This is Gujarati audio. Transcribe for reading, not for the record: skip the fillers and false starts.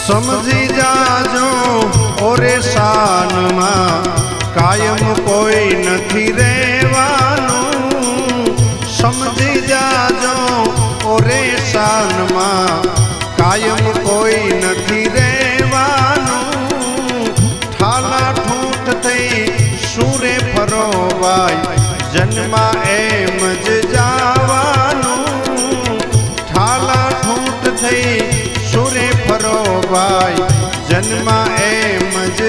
સમજી જાજો ઓરે શાનમાં કાયમ કોઈ નથી રહેવાનું સમજી જાજો ઓરે શાનમાં કાયમ કોઈ નથી રહેવાનું ઠાલા ઠૂંઠ થઈ સુરે ફરોવાય જન્મા એમ જ જાવાનું ઠાલા ઠૂંઠ થઈ સુરે ફરોવાય જન્મા એમ જ